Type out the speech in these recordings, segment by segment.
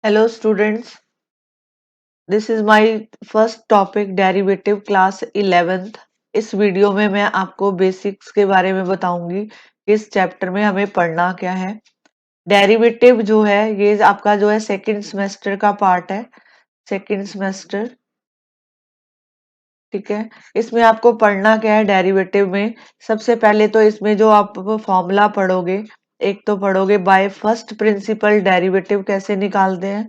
Hello students, this is my first topic derivative class 11th। इस video में मैं आपको बेसिक्स के बारे में बताऊंगी कि इस चैप्टर में हमें पढ़ना क्या है। डेरिवेटिव जो है ये आपका जो है सेकंड सेमेस्टर का पार्ट है, सेकंड सेमेस्टर। ठीक है, इसमें आपको पढ़ना क्या है डेरिवेटिव में। सबसे पहले तो इसमें जो आप फॉर्मूला पढ़ोगे, एक तो पढ़ोगे बाय फर्स्ट प्रिंसिपल डेरिवेटिव कैसे निकालते हैं।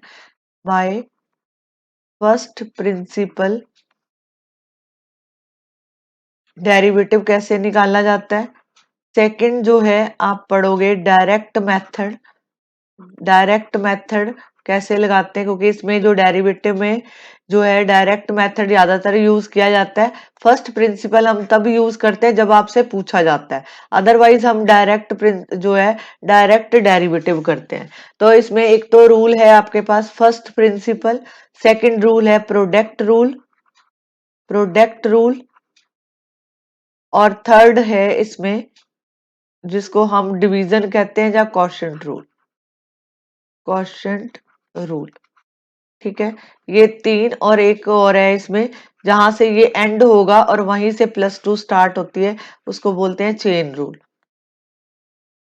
बाय फर्स्ट प्रिंसिपल डेरिवेटिव कैसे निकाला जाता है। सेकंड जो है आप पढ़ोगे डायरेक्ट मेथड, डायरेक्ट मेथड कैसे लगाते हैं, क्योंकि इसमें जो डेरिवेटिव में जो है डायरेक्ट मेथड ज्यादातर यूज किया जाता है। फर्स्ट प्रिंसिपल हम तब यूज करते हैं जब आपसे पूछा जाता है, अदरवाइज हम डायरेक्ट जो है डायरेक्ट डेरिवेटिव करते हैं। तो इसमें एक तो रूल है आपके पास फर्स्ट प्रिंसिपल, सेकंड रूल है प्रोडक्ट रूल, प्रोडक्ट रूल, और थर्ड है इसमें जिसको हम डिवीजन कहते हैं या क्वोशंट रूल, क्वोशंट रूल। ठीक है, ये तीन और एक और है इसमें, जहां से ये एंड होगा और वहीं से +2 स्टार्ट होती है, उसको बोलते हैं चेन रूल,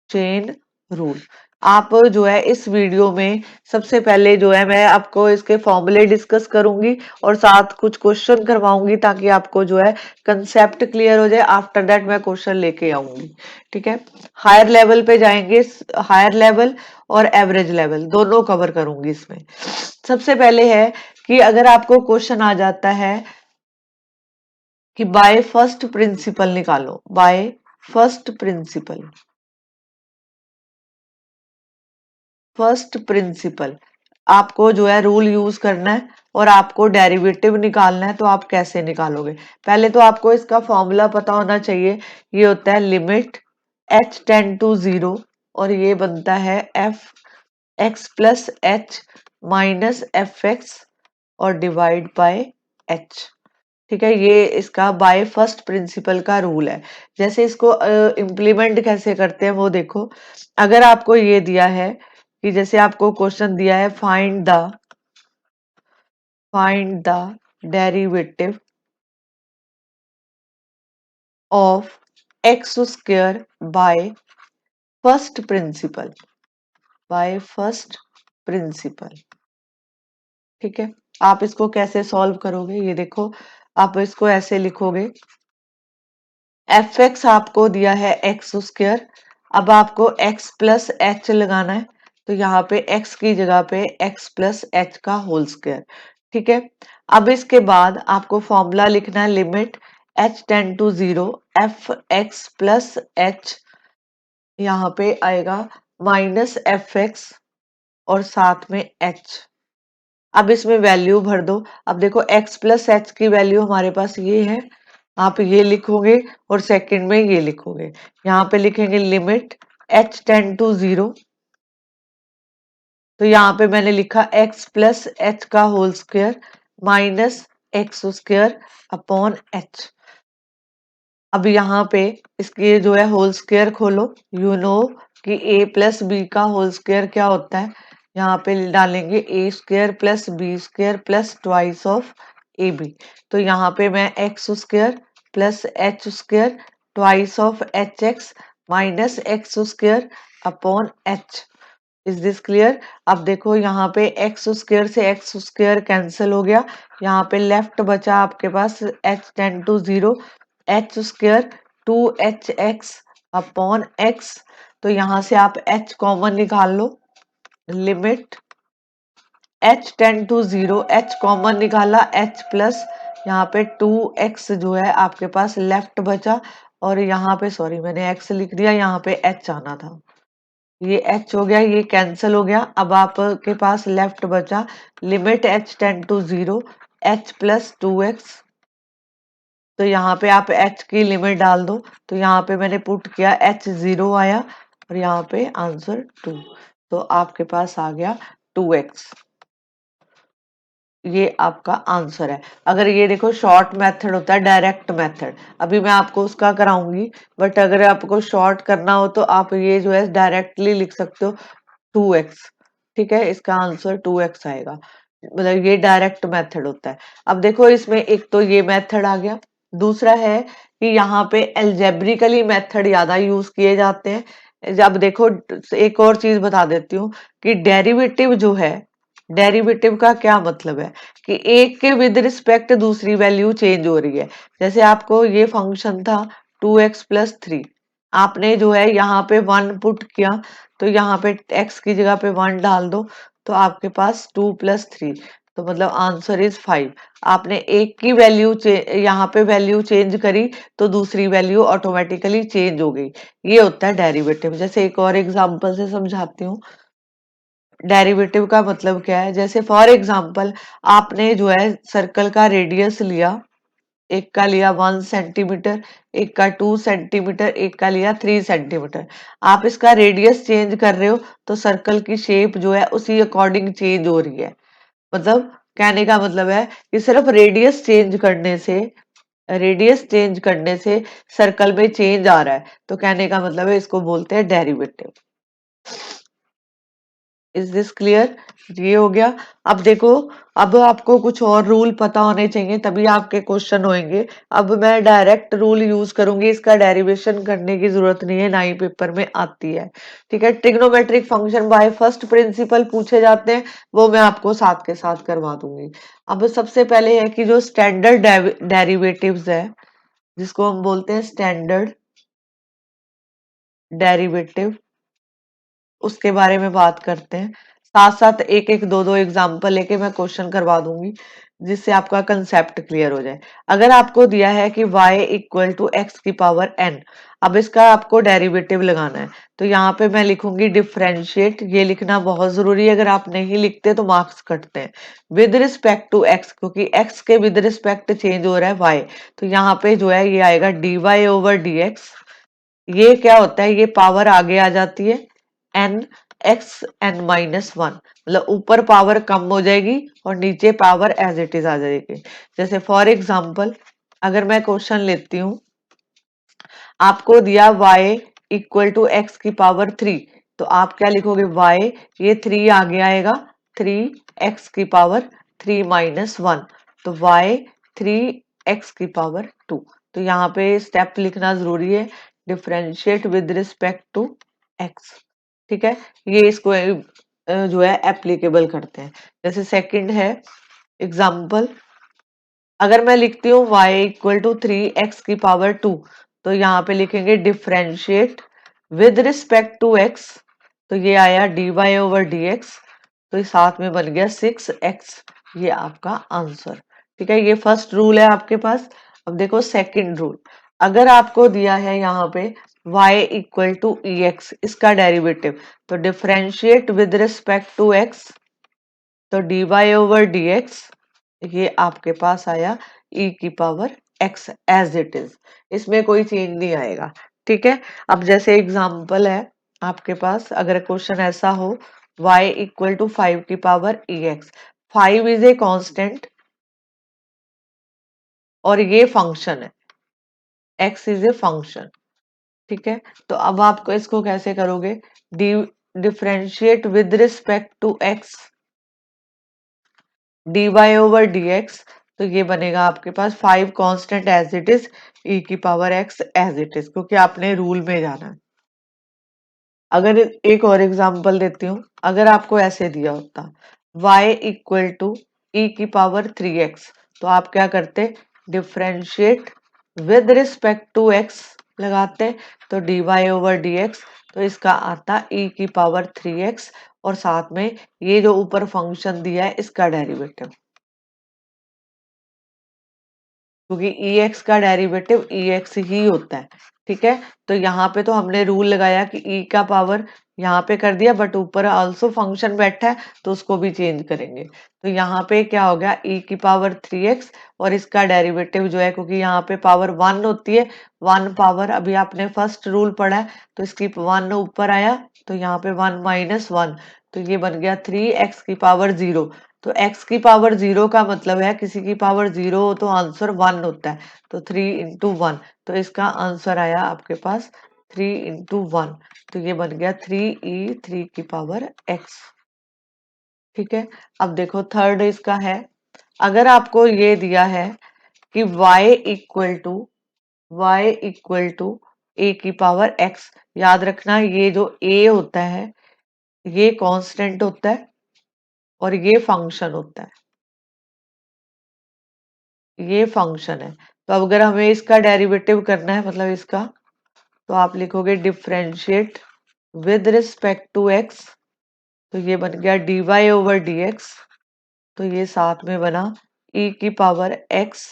चेन रूल। आप जो है इस वीडियो में सबसे पहले जो है मैं आपको इसके फॉर्मूले डिस्कस करूंगी और साथ कुछ क्वेश्चन करवाऊंगी ताकि आपको जो है कंसेप्ट क्लियर हो जाए। आफ्टर दैट मैं क्वेश्चन लेके आऊंगी। ठीक है, हायर लेवल पे जाएंगे, हायर लेवल और एवरेज लेवल दोनों कवर करूंगी इसमें। सबसे पहले है कि अगर आपको क्वेश्चन आ जाता है कि बाय फर्स्ट प्रिंसिपल निकालो, by first principle, first principle आपको जो है रूल यूज करना है और आपको डेरिवेटिव निकालना है। तो आप कैसे निकालोगे, पहले तो आपको इसका फॉर्मूला पता होना चाहिए। ये होता है लिमिट h टेंड टू 0 और ये बनता है f x plus h minus F x और डिवाइड बाय h। ठीक है, ये इसका बाय फर्स्ट प्रिंसिपल का रूल है। जैसे इसको इम्प्लीमेंट कैसे करते हैं वो देखो। अगर आपको ये दिया है कि जैसे आपको क्वेश्चन दिया है find the derivative of x square by first principle, by first principle. ठीक है, आप इसको कैसे सॉल्व करोगे, ये देखो। आप इसको ऐसे लिखोगे, एफ एक्स आपको दिया है एक्स स्क्वायर, अब आपको x प्लस एच लगाना है, तो यहाँ पे x की जगह पे x प्लस एच का होल स्क्वायर। ठीक है, अब इसके बाद आपको फॉर्मूला लिखना है limit h tend to 0 F X plus H, यहाँ पे आएगा माइनस एफ एक्स और साथ में h। अब इसमें वैल्यू भर दो। अब देखो x प्लस एच की वैल्यू हमारे पास ये है, आप ये लिखोगे और सेकंड में ये लिखोगे। यहाँ पे लिखेंगे लिमिट h टेंड टू 0, तो यहाँ पे मैंने लिखा x प्लस एच का whole square minus X square upon h। अब यहाँ पे इसके जो है होल स्क्वायर खोलो, यू नो कि a प्लस बी का होल स्क्वायर क्या होता है। यहाँ पे डालेंगे a square plus B square plus twice of A B. तो यहाँ पे मैं X square plus H square twice of H X minus X square upon H. Is this clear. अब देखो यहाँ पे एक्स स्क्वायर से एक्स स्क्वायर कैंसिल हो गया, यहाँ पे लेफ्ट बचा आपके पास h tend to 0 h square 2hx upon x. तो यहाँ से आप h कॉमन निकाल लो, limit h tend to 0 h common निकाला h प्लस यहाँ पे 2x जो है आपके पास लेफ्ट बचा, और यहाँ पे सॉरी मैंने x लिख दिया, यहाँ पे h आना था। ये h हो गया, ये कैंसिल हो गया। अब आपके पास लेफ्ट बचा limit h tend to 0 h plus 2x। तो यहाँ पे आप h की लिमिट डाल दो, तो यहाँ पे मैंने पुट किया h 0 आया और यहाँ पे आंसर 2। तो आपके पास आ गया 2x, ये आपका आंसर है। अगर ये देखो शॉर्ट मेथड होता है डायरेक्ट मेथड, अभी मैं आपको उसका कराऊंगी, बट अगर आपको शॉर्ट करना हो तो आप ये जो है डायरेक्टली लिख सकते हो 2x। ठीक है, इसका आंसर 2x आएगा। मतलब ये डायरेक्ट मेथड होता है। अब देखो इसमें एक तो ये मेथड आ गया, दूसरा है कि यहाँ पे एल्जेब्रिकली मेथड ज्यादा यूज किए जाते हैं। जब देखो एक और चीज बता देती हूँ कि डेरिवेटिव जो है, डेरिवेटिव का क्या मतलब है कि एक के विद रिस्पेक्ट दूसरी वैल्यू चेंज हो रही है। जैसे आपको ये फंक्शन था 2x+3, आपने जो है यहाँ पे 1 पुट किया, तो यहाँ पे x की जगह पे 1 डाल दो, तो आपके पास 2+3, तो मतलब आंसर इज 5। आपने एक की वैल्यू यहाँ पे वैल्यू चेंज करी तो दूसरी वैल्यू ऑटोमेटिकली चेंज हो गई। ये होता है डेरिवेटिव। जैसे एक और एग्जांपल से समझाती हूँ डेरिवेटिव का मतलब क्या है। जैसे फॉर एग्जांपल आपने जो है सर्कल का रेडियस लिया, एक का लिया 1 सेंटीमीटर, एक का 2 सेंटीमीटर, एक का लिया 3 सेंटीमीटर। आप इसका रेडियस चेंज कर रहे हो तो सर्कल की शेप जो है उसी अकॉर्डिंग चेंज हो रही है। मतलब कहने का मतलब है कि सिर्फ रेडियस चेंज करने से सर्कल में चेंज आ रहा है, तो कहने का मतलब है इसको बोलते हैं डेरिवेटिव। Is this clear? ये हो गया। अब देखो, अब आपको कुछ और रूल पता होने चाहिए तभी आपके क्वेश्चन होंगे। अब मैं डायरेक्ट रूल यूज करूंगी, इसका डेरिवेशन करने की जरूरत नहीं है, ना ही पेपर में आती है। ठीक है, trigonometric function by first principle पूछे जाते हैं, वो मैं आपको साथ के साथ करवा दूंगी। अब सबसे पहले है कि जो स्टैंडर्ड डेरिवेटिव्स है, जिसको हम बोलते हैं स्टैंडर्ड डेरिवेटिव, उसके बारे में बात करते हैं। साथ साथ एक एक दो दो एग्जांपल लेके मैं क्वेश्चन करवा दूंगी, जिससे आपका कंसेप्ट क्लियर हो जाए। अगर आपको दिया है कि y इक्वल टू एक्स की पावर n, अब इसका आपको डेरिवेटिव लगाना है, तो यहाँ पे मैं लिखूंगी डिफरेंशिएट। ये लिखना बहुत जरूरी है, अगर आप नहीं लिखते तो मार्क्स कटते हैं। विद रिस्पेक्ट टू x, क्योंकि x के विद रिस्पेक्ट चेंज हो रहा है y, तो यहाँ पे जो है ये आएगा dy/dx। ये क्या होता है, ये पावर आगे आ जाती है n x n-1, मतलब ऊपर पावर कम हो जाएगी और नीचे पावर एज इट इज आ जाएगी। जैसे फॉर एग्जांपल अगर मैं क्वेश्चन लेती हूँ, आपको दिया y इक्वल टू एक्स की पावर 3, तो आप क्या लिखोगे, y, ये 3 आगे आएगा, 3x की पावर 3-1, तो y 3x की पावर 2। तो यहाँ पे स्टेप लिखना जरूरी है, differentiate with respect to x। ठीक है, ये इसको जो है एप्लीकेबल करते हैं। जैसे सेकंड है एग्जाम्पल, अगर मैं लिखती हूँ y इक्वल टू 3x की पावर 2, तो यहाँ पे लिखेंगे differentiate with respect to x, तो ये आया dy/dx, तो ये साथ में बन गया 6x। ये आपका आंसर। ठीक है, ये फर्स्ट रूल है आपके पास। अब देखो सेकंड रूल, अगर आपको दिया है यहाँ पे y इक्वल टू ex, इसका डेरिवेटिव, तो differentiate with respect to x, तो dy/dx, ये आपके पास आया e की power x as it is, इसमें कोई चेंज नहीं आएगा। ठीक है, अब जैसे एग्जांपल है आपके पास, अगर क्वेश्चन ऐसा हो y इक्वल टू 5 की power ex, 5 is a constant और ये फंक्शन है, x इज ए फंक्शन। ठीक है, तो अब आपको इसको कैसे करोगे, differentiate with respect to x dy/dx, तो ये बनेगा आपके पास 5 constant as it is, e की power x as it is, क्योंकि आपने रूल में जाना है। अगर एक और एग्जांपल देती हूँ, अगर आपको ऐसे दिया होता y इक्वल टू e की पावर 3x, तो आप क्या करते, differentiate with respect to x लगाते, तो dy/dx, तो इसका आता e की पावर 3x, और साथ में ये जो ऊपर फंक्शन दिया है इसका डेरिवेटिव, क्योंकि ex का डेरिवेटिव ex ही होता है। ठीक है, तो यहाँ पे तो हमने रूल लगाया कि e का पावर यहाँ पे कर दिया, बट ऊपर आल्सो फंक्शन बैठा है तो उसको भी चेंज करेंगे। तो यहाँ पे क्या हो गया, e की पावर 3x, और इसका डेरिवेटिव जो है, क्योंकि यहाँ पे पावर 1 होती है, 1 पावर, अभी आपने फर्स्ट रूल पढ़ा है, तो इसकी 1 ऊपर आया, तो यहाँ पे 1-1, तो ये बन गया 3x की पावर 0। तो x की पावर 0 का मतलब है किसी की पावर 0 हो तो आंसर 1 होता है, तो 3 × 1, तो इसका आंसर आया आपके पास 3 × 1, तो ये बन गया 3e 3 की पावर x। ठीक है। अब देखो थर्ड इसका है, अगर आपको ये दिया है कि y इक्वल टू ए की पावर x, याद रखना ये जो a होता है ये कांस्टेंट होता है और ये फंक्शन होता है, ये फंक्शन है। तो अगर हमें इसका डेरिवेटिव करना है मतलब इसका, तो आप लिखोगे differentiate with respect to x, तो ये बन गया dy/dx, तो ये साथ में बना e की power x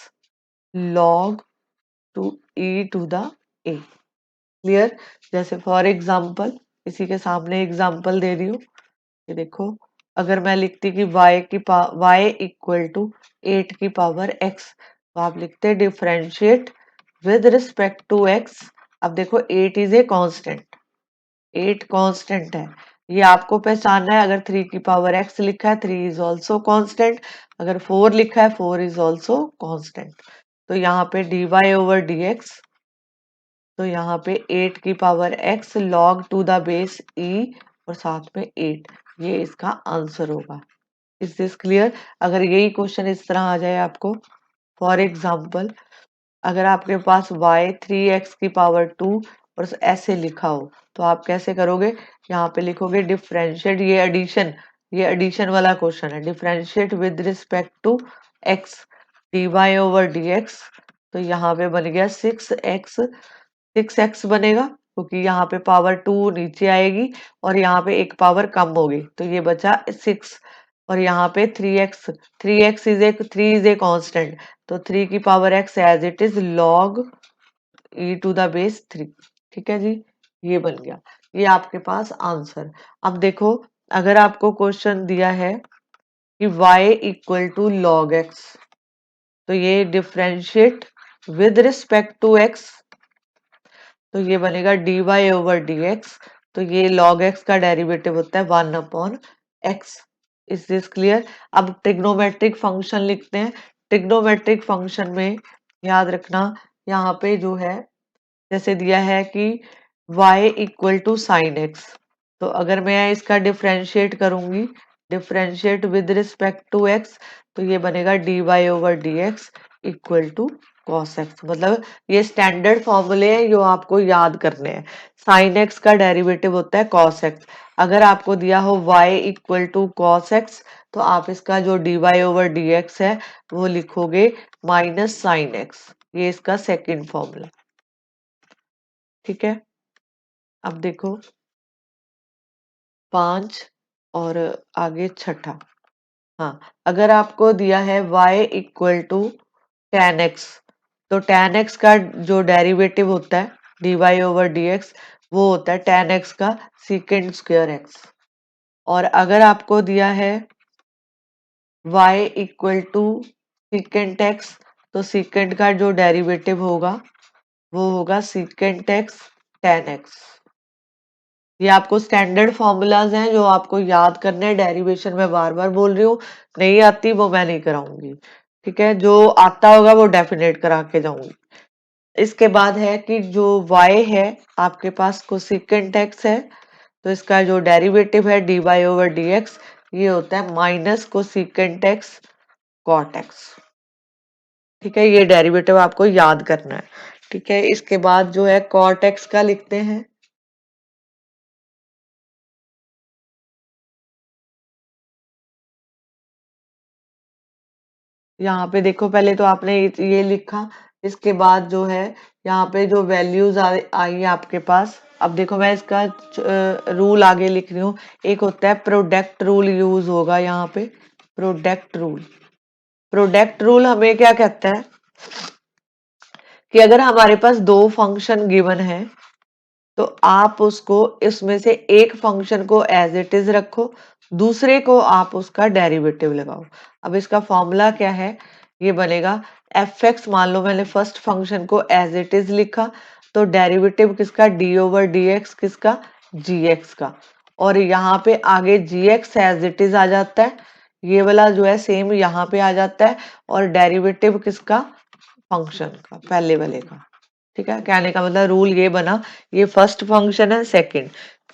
log to e to the a। Clear? जैसे फॉर एग्जांपल इसी के सामने एग्जांपल दे रही हूँ, ये देखो, अगर मैं लिखती कि y इक्वल टू 8 की पावर x, तो आप लिखते differentiate with respect to x। अब देखो 8 इज ए कांस्टेंट, 8 कांस्टेंट है, ये आपको पहचानना है। अगर 3 की पावर x लिखा है 3 इज ऑल्सो कांस्टेंट, अगर 4 लिखा है 4 इज ऑल्सो कांस्टेंट। तो यहाँ पे dy/dx, तो यहाँ पे 8 की power x log to the base e और साथ में 8, ये इसका आंसर होगा। Is this clear? अगर यही क्वेश्चन इस तरह आ जाए आपको, फॉर एग्जाम्पल अगर आपके पास y 3x की पावर 2 और ऐसे लिखा हो, तो आप कैसे करोगे? यहाँ पे लिखोगे डिफरेंशिएट, ये एडिशन वाला क्वेश्चन है, differentiate with respect to x dy/dx, तो यहाँ पे बन गया 6x बनेगा, क्योंकि यहाँ पे पावर 2 नीचे आएगी और यहाँ पे एक पावर कम होगी, तो ये बचा 6। और यहाँ पे 3x, 3 इज ए कांस्टेंट, तो 3 की power x as it is log e to the base 3। ठीक है जी, ये बन गया, ये आपके पास आंसर। अब देखो, अगर आपको क्वेश्चन दिया है कि y equal to log x, तो ये differentiate with respect to x, तो ये बनेगा dy/dx, तो ये log x का डेरिवेटिव होता है 1/x। Is this clear? अब ट्रिग्नोमेट्रिक फंक्शन लिखते हैं। ट्रिग्नोमेट्रिक फंक्शन में याद रखना, यहाँ पे जो है जैसे दिया है कि y equal to sine X, तो अगर मैं इसका डिफरेंशिएट करूंगी, differentiate with respect to x, तो ये बनेगा dy/dx equal to cos x। मतलब ये स्टैंडर्ड फॉर्मूले हैं जो आपको याद करने हैं। साइन x का डेरिवेटिव होता है cos x। अगर आपको दिया हो y equal to cos x, तो आप इसका जो dy/dx है वो लिखोगे माइनस साइन x, ये इसका सेकंड फॉर्मूला। ठीक है, अब देखो 5 और आगे छठा। हाँ, अगर आपको दिया है y equal to tan X, तो टेन एक्स का जो डेरिवेटिव होता है dy/dx, वो होता है टेन एक्स का सीकेंड स्क्वायर एक्स। और अगर आपको दिया है y equal to secant X, तो सीकेंट का जो डेरिवेटिव होगा वो होगा सीकेंट एक्स टेन एक्स। ये आपको स्टैंडर्ड फॉर्मूलाज हैं जो आपको याद करने हैं। डेरिवेशन में बार बार बोल रही हूँ, नहीं आती वो मैं नहीं कराऊंगी। ठीक है, जो आता होगा वो डेफिनेट करा के जाऊंगी। इसके बाद है कि जो y है आपके पास कोसेकेंट x है, तो इसका जो डेरिवेटिव है dy/dx, ये होता है minus cosecant x cot x। ठीक है, ये डेरिवेटिव आपको याद करना है। ठीक है, इसके बाद जो है कॉट x का लिखते हैं। यहाँ पे देखो, पहले तो आपने ये लिखा, इसके बाद जो है यहाँ पे जो वैल्यूज आई आपके पास। अब देखो मैं इसका रूल आगे लिख रही हूँ। एक होता है प्रोडक्ट रूल, यूज होगा यहाँ पे प्रोडक्ट रूल। प्रोडक्ट रूल हमें क्या कहता है कि अगर हमारे पास दो फंक्शन गिवन है, तो आप उसको इसमें से एक फंक्शन को एज इट इज रखो, दूसरे को आप उसका डेरिवेटिव लगाओ। अब इसका फॉर्मूला क्या है? ये बनेगा एफ एक्स, मान लो मैंने फर्स्ट फंक्शन को एज इट इज लिखा, तो डेरिवेटिव किसका? d/dx, किसका? gx का। और यहाँ पे आगे gx एज इट इज आ जाता है, ये वाला जो है सेम यहाँ पे आ जाता है, और डेरिवेटिव किसका? फंक्शन का, पहले वाले का। ठीक है, कहने का मतलब रूल ये बना, ये फर्स्ट फंक्शन है, सेकंड,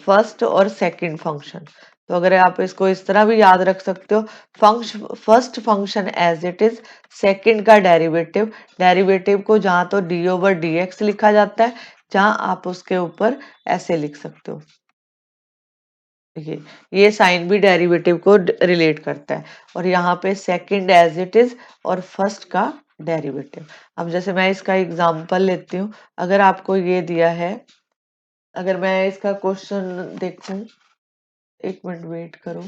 फर्स्ट और सेकंड फंक्शन, तो अगर आप इसको इस तरह भी याद रख सकते हो, first function as it is, second का डेरिवेटिव, डेरिवेटिव को जहां तो डी ओवर डी एक्स लिखा जाता है, जहां आप उसके ऊपर ऐसे लिख सकते हो, ये साइन भी डेरिवेटिव को रिलेट करता है। और यहाँ पे सेकंड एज इट इज और फर्स्ट का डेरिवेटिव। अब जैसे मैं इसका एग्जांपल लेती हूँ, अगर आपको ये दिया है, अगर मैं इसका क्वेश्चन देखूं, एक मिनट वेट करो।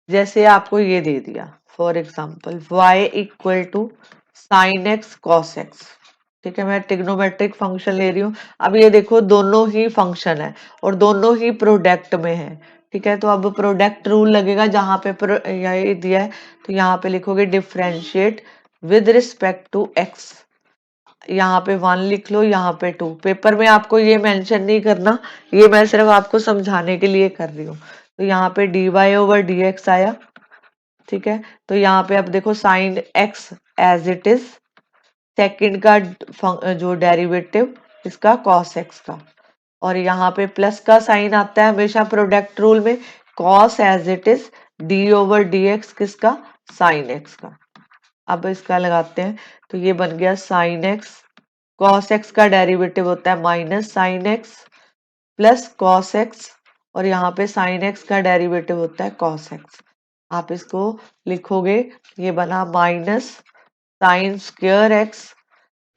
जैसे आपको ये दे दिया, for example y equal to sine X cos X, ठीक है, मैं ट्रिग्नोमेट्रिक फंक्शन ले रही हूँ। अब ये देखो दोनों ही फंक्शन है और दोनों ही प्रोडक्ट में है, ठीक है, तो अब प्रोडक्ट रूल लगेगा, जहां पे ये दिया है तो यहाँ पे लिखोगे differentiate with respect to X, यहाँ पे 1 लिख लो, यहाँ पे 2, पेपर में आपको ये मेंशन नहीं करना, ये मैं सिर्फ आपको समझाने के लिए कर रही हूँ। तो यहाँ पे D Y over D X आया, ठीक है, तो यहाँ पे अब देखो sine X as it is, second का जो डेरिवेटिव इसका कॉस एक्स का, और यहाँ पे प्लस का साइन आता है हमेशा प्रोडक्ट रूल में, cos as it is D over D X किसका, साइन एक्स का। अब इसका लगाते हैं, तो ये बन गया साइन एक्स, कॉस एक्स का डेरिवेटिव होता है minus sine X plus cos x, और यहाँ पे साइन एक्स का डेरिवेटिव होता है कॉस एक्स। आप इसको लिखोगे, ये बना minus sine square x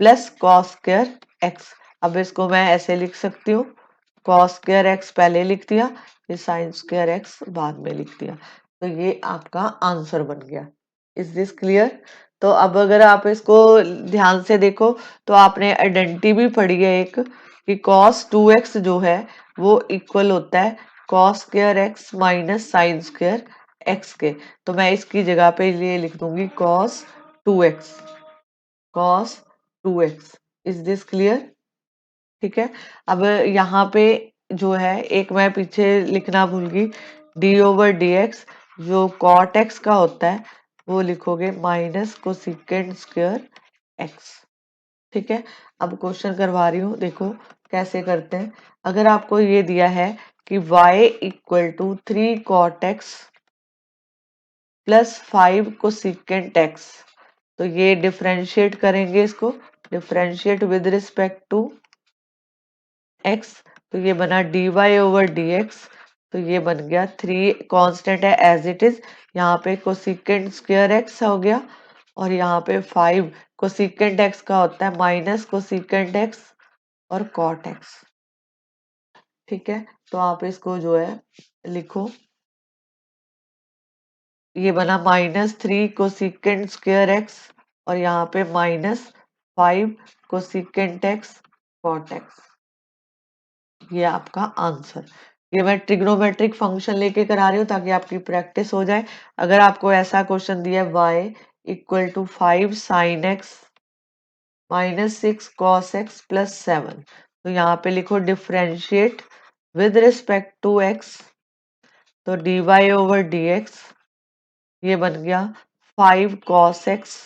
plus cos square x. अब इसको मैं ऐसे लिख सकती हूँ, कॉस स्क्वायर एक्स पहले लिख दिया, ये साइन स्क्वायर एक्स बाद में लिख दिया, तो ये आपका आंसर बन गया। Is this clear? तो अब अगर आप इसको ध्यान से देखो, तो आपने आइडेंटिटी भी पढ़ी है एक, कि कॉस 2x जो है वो इक्वल होता है cos square x minus sine square x के। तो मैं इसकी जगह पे ये लिख दूंगी cos 2x, cos 2x। Is this clear? ठीक है, अब यहाँ पे जो है एक मैं पीछे लिखना भूल गई, डी ओवर डी एक्स जो कॉट एक्स का होता है वो लिखोगे माइनस कोसिकेंड स्क्वायर एक्स। ठीक है, अब क्वेश्चन करवा रही हूँ, देखो कैसे करते हैं। अगर आपको ये दिया है कि y equal to 3 cot X plus 5 cosecant X, तो ये डिफरेंशिएट करेंगे, इसको differentiate with respect to x, तो ये बना D Y over D X, तो ये बन गया 3 कांस्टेंट है एज इट इज, यहाँ पे कोसिकेंट स्क्वायर एक्स हो गया, और यहाँ पे 5 कोसिकेंट एक्स का होता है माइनस कोसिकेंट एक्स और कॉट एक्स। ठीक है, तो आप इसको जो है लिखो, ये बना -3 कोसिकेंट स्क्वायर एक्स और यहाँ पे -5 कोसिकेंट एक्स कॉट एक्स, ये आपका आंसर। ये मैं ट्रिग्नोमेट्रिक फंक्शन लेके करा रही हूँ ताकि आपकी प्रैक्टिस हो जाए। अगर आपको ऐसा क्वेश्चन दिया है y equal to 5 sine x -6 cos x plus 7, तो यहाँ पे लिखो differentiate with respect to x, तो D Y over D x, ये बन गया 5 cos x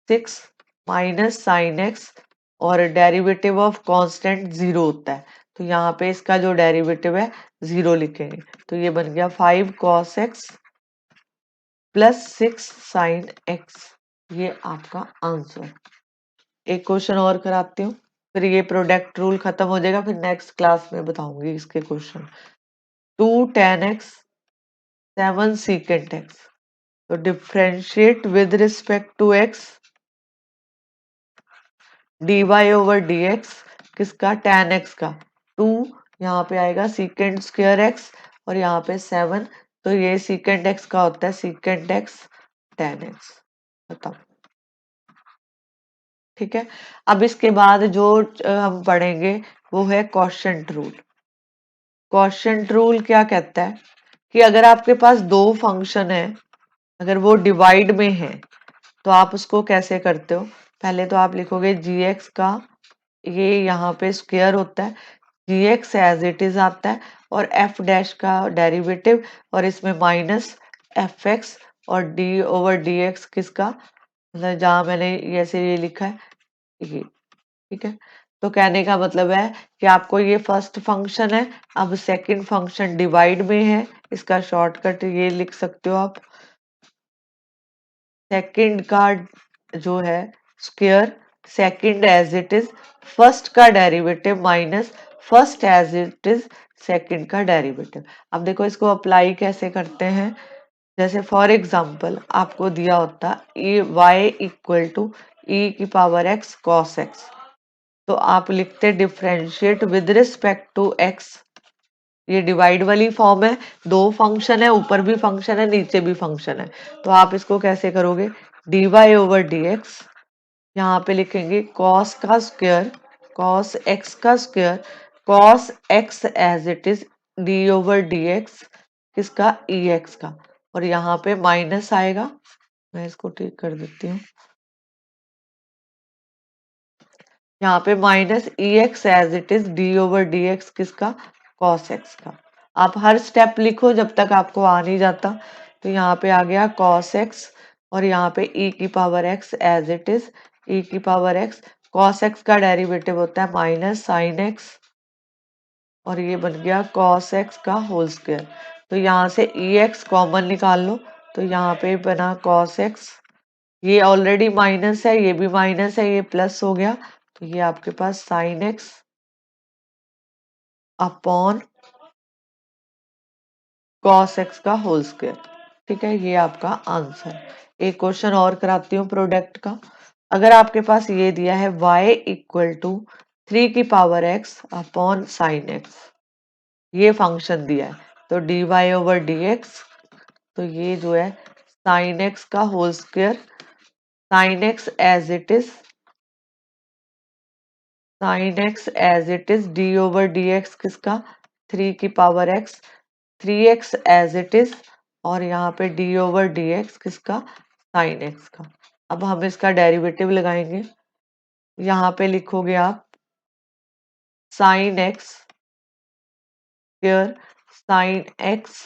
6 minus sine x, और डेरिवेटिव ऑफ कांस्टेंट 0 होता है, तो यहाँ पे इसका जो डेरिवेटिव है 0 लिखेंगे, तो ये बन गया 5 cos x plus 6 sign X, ये आपका आंसर। एक क्वेश्चन और कराती हूँ, फिर ये प्रोडक्ट रूल खत्म हो जाएगा, फिर नेक्स्ट क्लास में बताऊंगी इसके question. 2 tan x 7 secant x, तो differentiate with respect to x, D Y over D X किसका, tan x का, 2 यहाँ पे आएगा सीकेंड स्क्वायर एक्स और यहाँ पे 7, तो ये सीकेंड एक्स का होता है सीकेंड एक्स tan x, बताओ। ठीक है, अब इसके बाद जो हम पढ़ेंगे वो है क्वोशंट रूल। क्वोशंट रूल क्या कहता है कि अगर आपके पास दो फंक्शन है, अगर वो डिवाइड में है, तो आप उसको कैसे करते हो। पहले तो आप लिखोगे जी एक्स का, ये यहाँ पे स्क्वायर होता है, जी एक्स एज इट इज आता है, और एफ डैश का डेरिवेटिव, और इसमें माइनस एफ एक्स और डी ओवर डी एक्स किसका, मतलब जहां मैंने ऐसे ये लिखा है ये, ठीक है। तो कहने का मतलब है कि आपको ये फर्स्ट फंक्शन है, अब सेकंड फंक्शन डिवाइड में है, इसका शॉर्टकट ये लिख सकते हो आप, सेकंड का जो है square, second as it is first का derivative minus first as it is second का डेरिवेटिव। अब देखो इसको अप्लाई कैसे करते हैं, जैसे फॉर एग्जांपल आपको दिया होता a Y equal to E की पावर एक्स कॉस एक्स, तो आप लिखते differentiate with respect to X, ये डिवाइड वाली फॉर्म है, दो फंक्शन है, ऊपर भी फंक्शन है नीचे भी फंक्शन है, तो आप इसको कैसे करोगे, D Y over D X, यहाँ पे लिखेंगे कॉस का स्क्वायर, कॉस एक्स का square, cos X as it is D over D X किसका, ई एक्स का, और यहाँ पे माइनस आएगा, मैं इसको ठीक कर देती हूँ, यहाँ पे minus E X as it is D over D X किसका, कॉस एक्स का। आप हर स्टेप लिखो जब तक आपको आ नहीं जाता, तो यहाँ पे आ गया कॉस एक्स, और यहाँ पे ई की power x as it is e की पावर एक्स, कॉस एक्स का डेरिवेटिव होता है माइनस साइन एक्स, और ये बन गया कॉस एक्स का होल स्क्वायर। तो यहाँ से ई एक्स कॉमन निकाल लो, तो यहाँ पे बना कॉस एक्स, ये ऑलरेडी माइनस है, ये भी माइनस है, ये प्लस हो गया, तो ये आपके पास sine x upon cos x का होल स्क्वायर, ठीक है, ये आपका आंसर। एक क्वेश्चन और कराती हूँ प्रोडक्ट का। अगर आपके पास ये दिया है y इक्वल टू 3 की power x upon sine X, ये फंक्शन दिया है, तो D Y over D X, तो ये जो है साइन एक्स का whole square, sine X as it is, sine X as it is D over D X किसका, 3 की power x, 3x as it is, और यहाँ पे डी ओवर डी एक्स किसका, साइन एक्स का। अब हम इसका डेरिवेटिव लगाएंगे, यहाँ पे लिखोगे आप sine x square, sine X,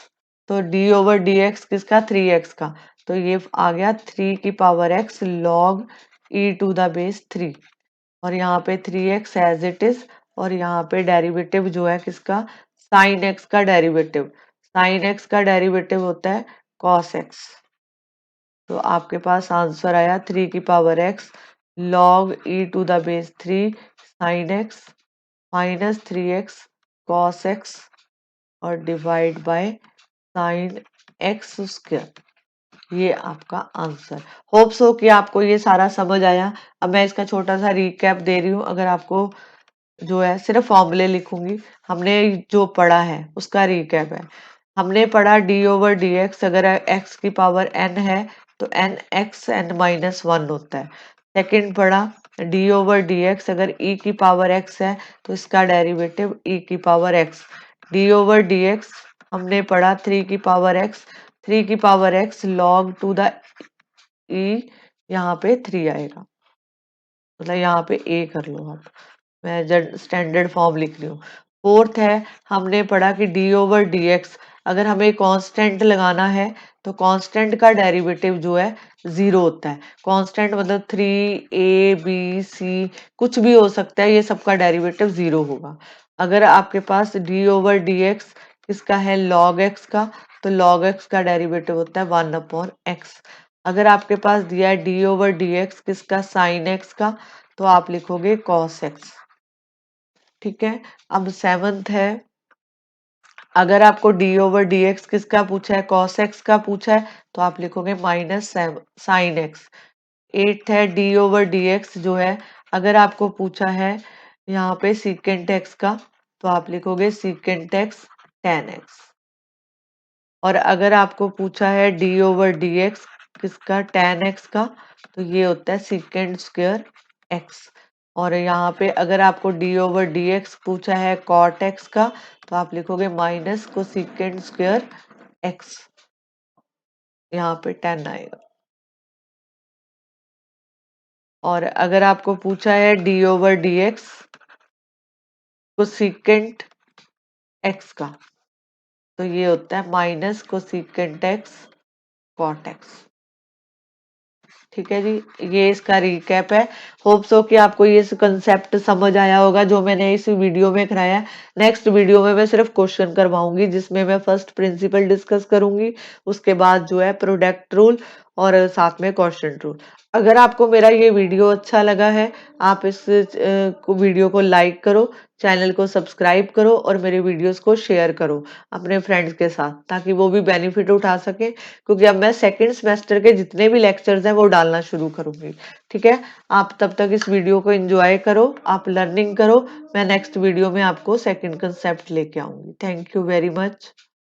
तो डी ओवर डी एक्स किसका, 3x का, तो ये आ गया 3 की power x log E to the base 3, और यहाँ पे 3x एज इट इज, और यहाँ पे डेरिवेटिव जो है किसका, साइन एक्स का डेरिवेटिव, साइन एक्स का डेरिवेटिव होता है कॉस एक्स, तो आपके पास आंसर आया 3 की power x log E to the base 3 sine x minus 3x cos x और divide by sine x square, ये आपका आंसर। होप सो कि आपको ये सारा समझ आया। अब मैं इसका छोटा सा रिकैप दे रही हूँ, अगर आपको जो है सिर्फ फॉर्मूले लिखूंगी, हमने जो पढ़ा है उसका रिकैप है। हमने पढ़ा डी ओवर डी एक्स, अगर एक्स की पावर एन है तो N X N minus one होता है। सेकंड पढ़ा डी ओवर डी एक्स, अगर ई की पावर एक्स है तो इसका डेरिवेटिव ई की power x, d over D x हमने पढ़ा 3 की पावर एक्स, 3 की power x log to the e, यहाँ पे 3 आएगा, मतलब यहाँ पे ए कर लो आप, मैं जब स्टैंडर्ड फॉर्म लिख रही हूँ। फोर्थ है हमने पढ़ा कि डी ओवर डी एक्स, अगर हमें कांस्टेंट लगाना है तो कांस्टेंट का डेरिवेटिव जो है जीरो होता है। कांस्टेंट मतलब 3 a b c कुछ भी हो सकता है, ये सबका डेरिवेटिव जीरो होगा। अगर आपके पास डी ओवर डी एक्स किसका है, लॉग एक्स का, तो लॉग एक्स का डेरिवेटिव होता है 1/x। अगर आपके पास दिया है डी ओवर डी एक्स किसका, साइन एक्स का, तो आप लिखोगे कॉस एक्स, ठीक है। अब सेवंथ है, अगर आपको डी ओवर डी एक्स किसका पूछा है, कॉस एक्स का पूछा है, तो आप लिखोगे माइनस साइन एक्स। एट्थ है डी ओवर डी एक्स जो है, अगर आपको पूछा है यहाँ पे सीकेंट एक्स का, तो आप लिखोगे सीकेंट एक्स टेन एक्स। और अगर आपको पूछा है डी ओवर डी एक्स किसका, टेन एक्स का, तो ये होता है सीकेंड स्क्वायर एक्स। और यहाँ पे अगर आपको डी ओवर डी एक्स पूछा है कॉट एक्स का, तो आप लिखोगे माइनस को सीकेंड स्क्वायर एक्स, यहाँ पे 10 आएगा। और अगर आपको पूछा है डी ओवर डी एक्स को सीकेंट एक्स का, तो ये होता है माइनस को सीकेंट एक्स कॉर्टेक्स। ठीक है जी, ये इसका रिकैप है। होप सो कि आपको ये कंसेप्ट समझ आया होगा जो मैंने इस वीडियो में कराया। नेक्स्ट वीडियो में मैं सिर्फ क्वेश्चन करवाऊंगी जिसमें मैं फर्स्ट प्रिंसिपल डिस्कस करूंगी, उसके बाद जो है प्रोडक्ट रूल और साथ में क्वेश्चन रूल। अगर आपको मेरा ये वीडियो अच्छा लगा है, आप इस वीडियो को लाइक करो, चैनल को सब्सक्राइब करो और मेरे वीडियोस को शेयर करो अपने फ्रेंड्स के साथ, ताकि वो भी बेनिफिट उठा सके, क्योंकि अब मैं सेकंड सेमेस्टर के जितने भी लेक्चर्स हैं वो डालना शुरू करूंगी। ठीक है, आप तब तक इस वीडियो को एंजॉय करो, आप लर्निंग करो। मैं नेक्स्ट वीडियो में आपको सेकंड कंसेप्ट लेके आऊंगी। Thank you very much.